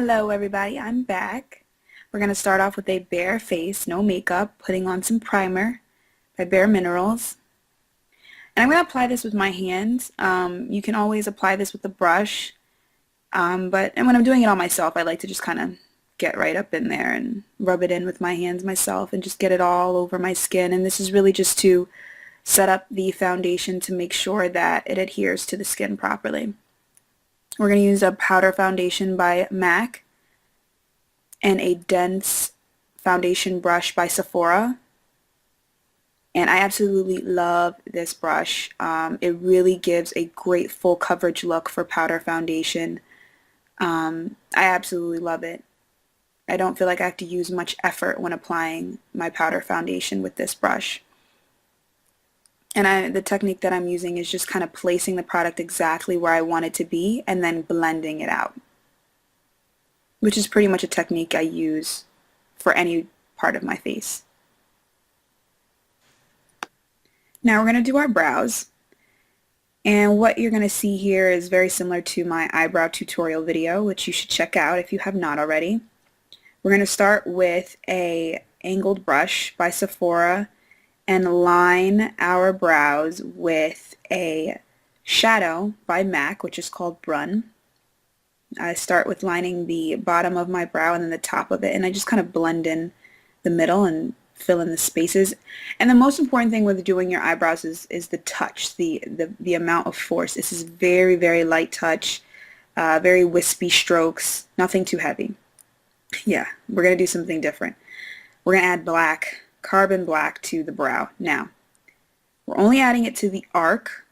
Hello everybody, I'm back. We're going to start off with a bare face, no makeup, putting on some primer by Bare Minerals. And I'm going to apply this with my hands. You can always apply this with a brush, and when I'm doing it on myself, I like to just kind of get right up in there and rub it in with my hands myself and just get it all over my skin. And this is really just to set up the foundation to make sure that it adheres to the skin properly. We're going to use a powder foundation by MAC and a dense foundation brush by Sephora. And I absolutely love this brush. It really gives a great full coverage look for powder foundation. I absolutely love it. I don't feel like I have to use much effort when applying my powder foundation with this brush. And the technique that I'm using is just kind of placing the product exactly where I want it to be and then blending it out, which is pretty much a technique I use for any part of my face. Now we're going to do our brows. And what you're going to see here is very similar to my eyebrow tutorial video, which you should check out if you have not already. We're going to start with a angled brush by Sephora and line our brows with a shadow by MAC, which is called Brun. I start with lining the bottom of my brow and then the top of it, and I just kind of blend in the middle and fill in the spaces. And the most important thing with doing your eyebrows is the touch, the amount of force. This is very, very light touch, very wispy strokes, nothing too heavy. Yeah, we're going to do something different. We're going to add black, carbon black to the brow. Now, we're only adding it to the arc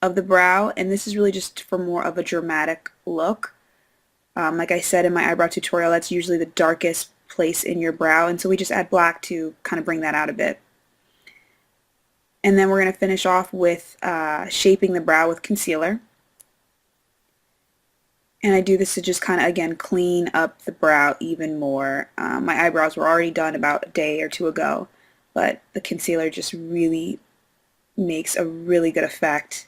of the brow, and this is really just for more of a dramatic look. Like I said in my eyebrow tutorial, that's usually the darkest place in your brow, and so we just add black to kind of bring that out a bit. And then we're going to finish off with shaping the brow with concealer. And I do this to just kind of, again, clean up the brow even more. My eyebrows were already done about a day or two ago, but the concealer just really makes a really good effect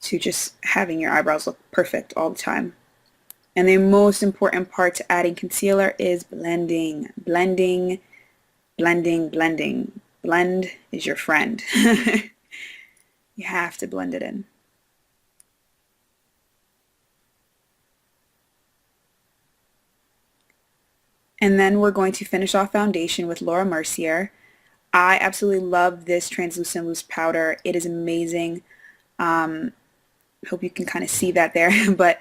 to just having your eyebrows look perfect all the time. And the most important part to adding concealer is blending. Blending, blending, blending. Blend is your friend. You have to blend it in. And then we're going to finish off foundation with Laura Mercier. I absolutely love this translucent loose powder. It is amazing. Hope you can kind of see that there. But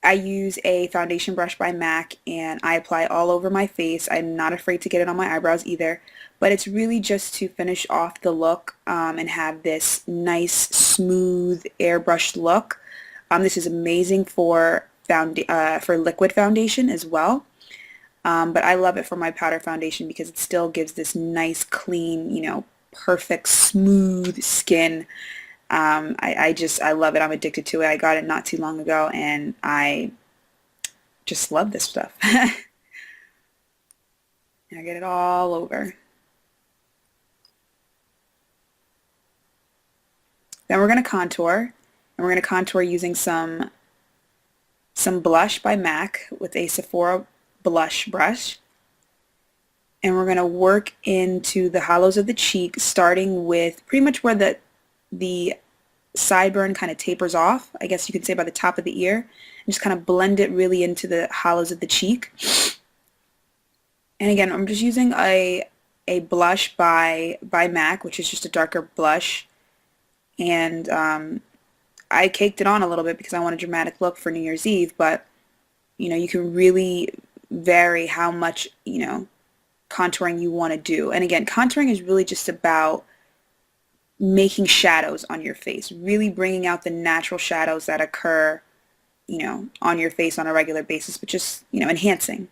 I use a foundation brush by MAC and I apply all over my face. I'm not afraid to get it on my eyebrows either. But it's really just to finish off the look and have this nice, smooth, airbrushed look. This is amazing for liquid foundation as well. But I love it for my powder foundation because it still gives this nice, clean, perfect, smooth skin. I love it. I'm addicted to it. I got it not too long ago, and I just love this stuff. I get it all over. Then we're going to contour, and we're going to contour using some blush by MAC with a Sephora blush brush, and we're going to work into the hollows of the cheek, starting with pretty much where the sideburn kind of tapers off, I guess you could say by the top of the ear, and just kind of blend it really into the hollows of the cheek. And again, I'm just using a blush by MAC, which is just a darker blush, and I caked it on a little bit because I want a dramatic look for New Year's Eve, but you can really vary how much contouring you want to do. And again, contouring is really just about making shadows on your face, really bringing out the natural shadows that occur on your face on a regular basis, but just enhancing.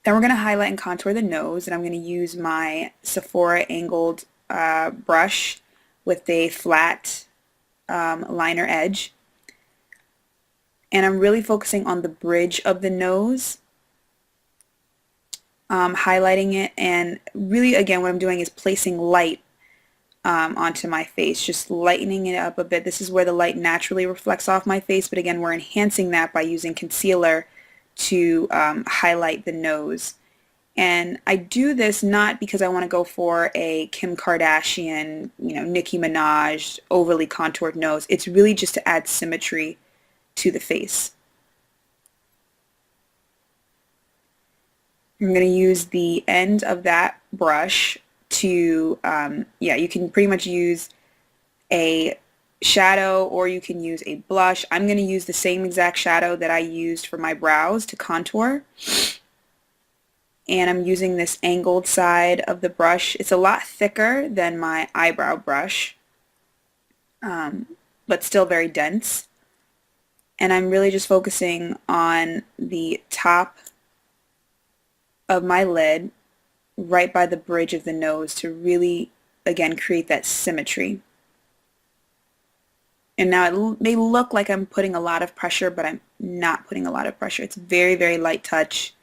Then we're going to highlight and contour the nose, and I'm going to use my Sephora angled brush with a flat liner edge. And I'm really focusing on the bridge of the nose, highlighting it, and really, again, what I'm doing is placing light onto my face, just lightening it up a bit. This is where the light naturally reflects off my face, but again, we're enhancing that by using concealer to highlight the nose. And I do this not because I want to go for a Kim Kardashian, Nicki Minaj, overly contoured nose. It's really just to add symmetry to the face. I'm going to use the end of that brush to, yeah, you can pretty much use a shadow or you can use a blush. I'm going to use the same exact shadow that I used for my brows to contour. And I'm using this angled side of the brush. It's a lot thicker than my eyebrow brush, but still very dense. And I'm really just focusing on the top of my lid right by the bridge of the nose to really, again, create that symmetry. And now it may look like I'm putting a lot of pressure, but I'm not putting a lot of pressure. It's very, very light touch.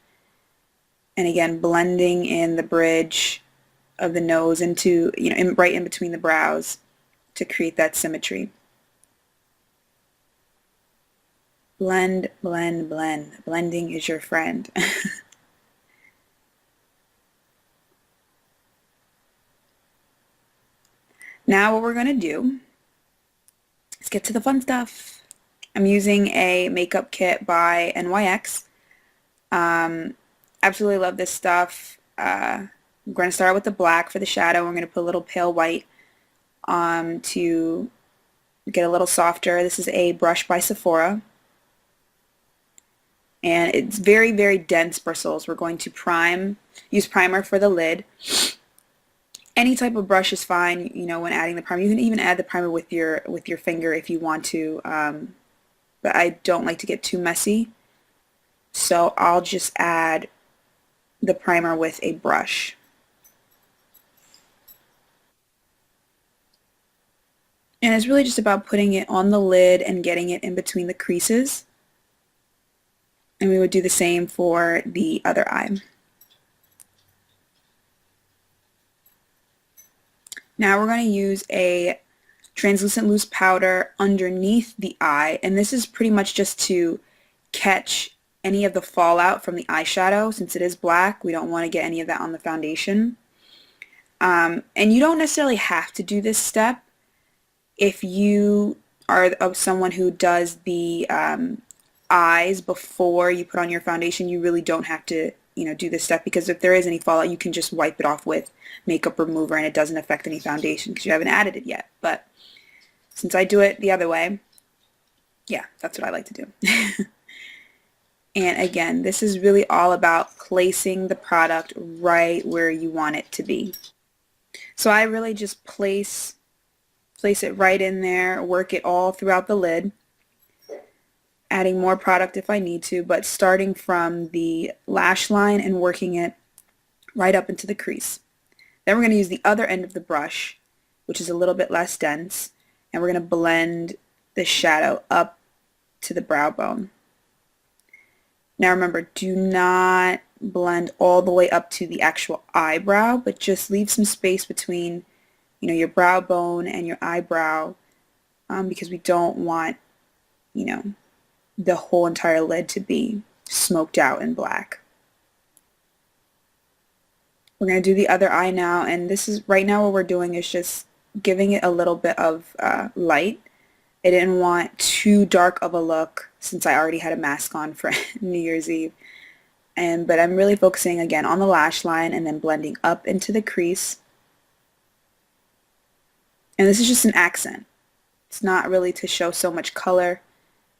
And again, blending in the bridge of the nose into, right in between the brows to create that symmetry. Blend, blend, blend. Blending is your friend. Now what we're going to do is get to the fun stuff. I'm using a makeup kit by NYX. Absolutely love this stuff. I'm going to start with the black for the shadow. We're going to put a little pale white to get a little softer. This is a brush by Sephora. And it's very, very dense bristles. We're going to use primer for the lid. Any type of brush is fine, when adding the primer. You can even add the primer with your finger if you want to, but I don't like to get too messy. So I'll just add the primer with a brush. And it's really just about putting it on the lid and getting it in between the creases. And we would do the same for the other eye. Now we're going to use a translucent loose powder underneath the eye, and this is pretty much just to catch any of the fallout from the eyeshadow. Since it is black, we don't want to get any of that on the foundation. And you don't necessarily have to do this step. If you are someone who does the eyes before you put on your foundation, you really don't have to do this step, because if there is any fallout, you can just wipe it off with makeup remover and it doesn't affect any foundation because you haven't added it yet. But since I do it the other way, yeah, that's what I like to do. And again, this is really all about placing the product right where you want it to be. So I really just place it right in there, work it all throughout the lid, adding more product if I need to, but starting from the lash line and working it right up into the crease. Then we're going to use the other end of the brush, which is a little bit less dense, and we're going to blend the shadow up to the brow bone. Now remember, do not blend all the way up to the actual eyebrow, but just leave some space between your brow bone and your eyebrow, because we don't want the whole entire lid to be smoked out in black. We're going to do the other eye now, and this is right now what we're doing is just giving it a little bit of light. I didn't want too dark of a look since I already had a mask on for New Year's Eve. But I'm really focusing again on the lash line and then blending up into the crease. And this is just an accent. It's not really to show so much color.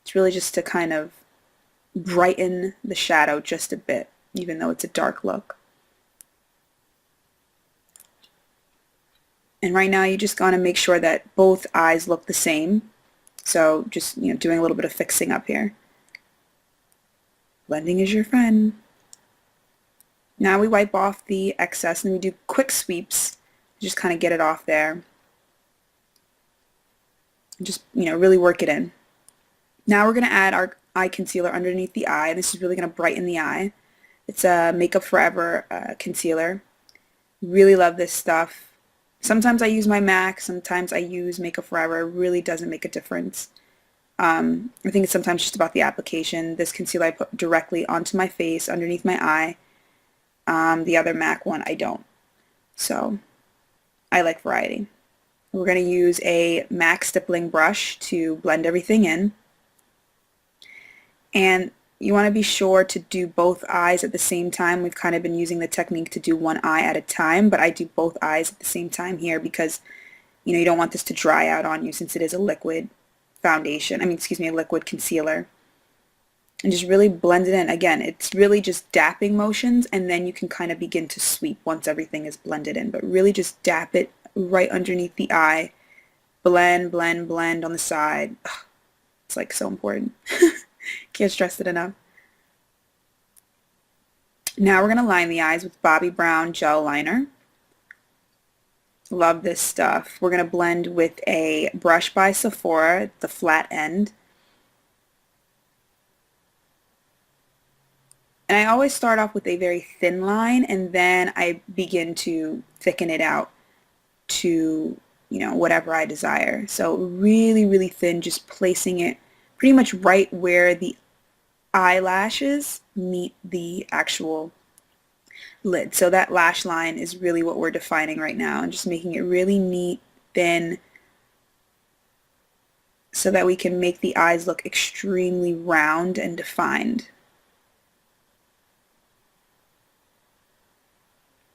It's really just to kind of brighten the shadow just a bit, even though it's a dark look. And right now you just want to make sure that both eyes look the same. So just doing a little bit of fixing up here. Blending is your friend. Now we wipe off the excess and we do quick sweeps. Just kind of get it off there. Just really work it in. Now we're going to add our eye concealer underneath the eye. This is really going to brighten the eye. It's a Makeup Forever concealer. Really love this stuff. Sometimes I use my MAC, sometimes I use Makeup Forever. It really doesn't make a difference. I think it's sometimes just about the application. This concealer I put directly onto my face, underneath my eye. The other MAC one I don't. So I like variety. We're going to use a MAC stippling brush to blend everything in. And you want to be sure to do both eyes at the same time. We've kind of been using the technique to do one eye at a time, but I do both eyes at the same time here because, you know, you don't want this to dry out on you since it is a liquid foundation. A liquid concealer. And just really blend it in. Again, it's really just dapping motions, and then you can kind of begin to sweep once everything is blended in. But really just dap it right underneath the eye. Blend, blend, blend on the side. Ugh, it's like so important. Can't stress it enough. Now we're going to line the eyes with Bobbi Brown gel liner. Love this stuff. We're going to blend with a brush by Sephora, the flat end. And I always start off with a very thin line, and then I begin to thicken it out to, you know, whatever I desire. So really, really thin, just placing it pretty much right where the eyelashes meet the actual lid. So that lash line is really what we're defining right now, and just making it really neat, thin, so that we can make the eyes look extremely round and defined.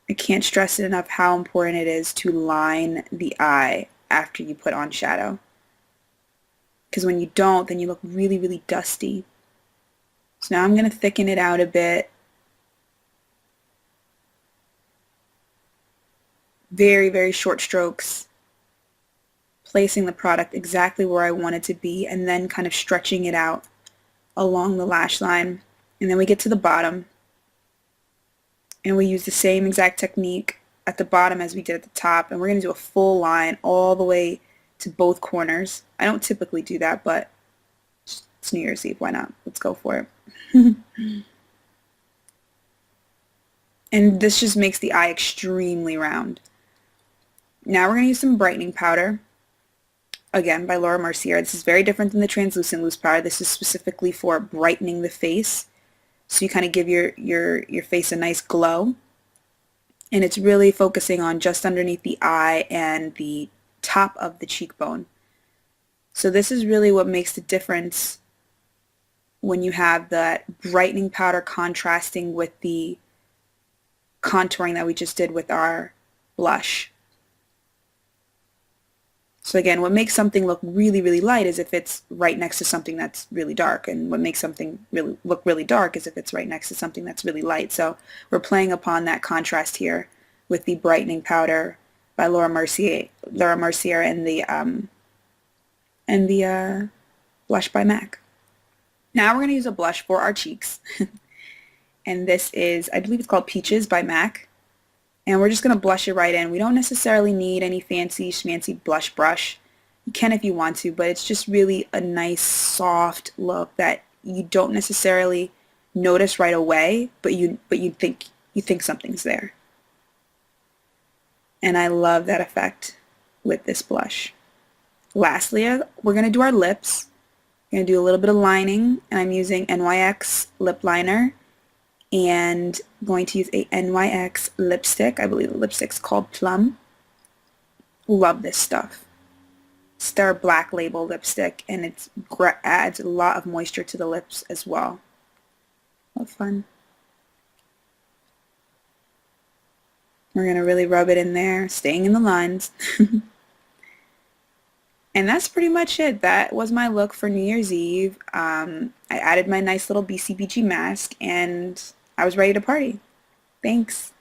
I can't stress it enough how important it is to line the eye after you put on shadow. Because when you don't, then you look really, really dusty. So now I'm going to thicken it out a bit. Very, very short strokes. Placing the product exactly where I want it to be, and then kind of stretching it out along the lash line. And then we get to the bottom, and we use the same exact technique at the bottom as we did at the top, and we're going to do a full line all the way to both corners. I don't typically do that, but it's New Year's Eve. Why not? Let's go for it. And this just makes the eye extremely round. Now we're going to use some brightening powder. Again, by Laura Mercier. This is very different than the translucent loose powder. This is specifically for brightening the face. So you kind of give your face a nice glow. And it's really focusing on just underneath the eye and the top of the cheekbone. So this is really what makes the difference when you have that brightening powder contrasting with the contouring that we just did with our blush. So again, what makes something look really, really light is if it's right next to something that's really dark, and what makes something really look really dark is if it's right next to something that's really light. So we're playing upon that contrast here with the brightening powder by Laura Mercier and the blush by MAC. Now we're going to use a blush for our cheeks. And this is, I believe it's called Peaches by MAC. And we're just going to blush it right in. We don't necessarily need any fancy schmancy blush brush. You can if you want to, but it's just really a nice soft look that you don't necessarily notice right away, but you think something's there. And I love that effect with this blush. Lastly, we're going to do our lips. We're going to do a little bit of lining, and I'm using NYX lip liner, and I'm going to use a NYX lipstick. I believe the lipstick's called Plum. Love this stuff. It's their black label lipstick, and it adds a lot of moisture to the lips as well. How fun. We're going to really rub it in there, staying in the lines. And that's pretty much it. That was my look for New Year's Eve. I added my nice little BCBG mask, and I was ready to party. Thanks.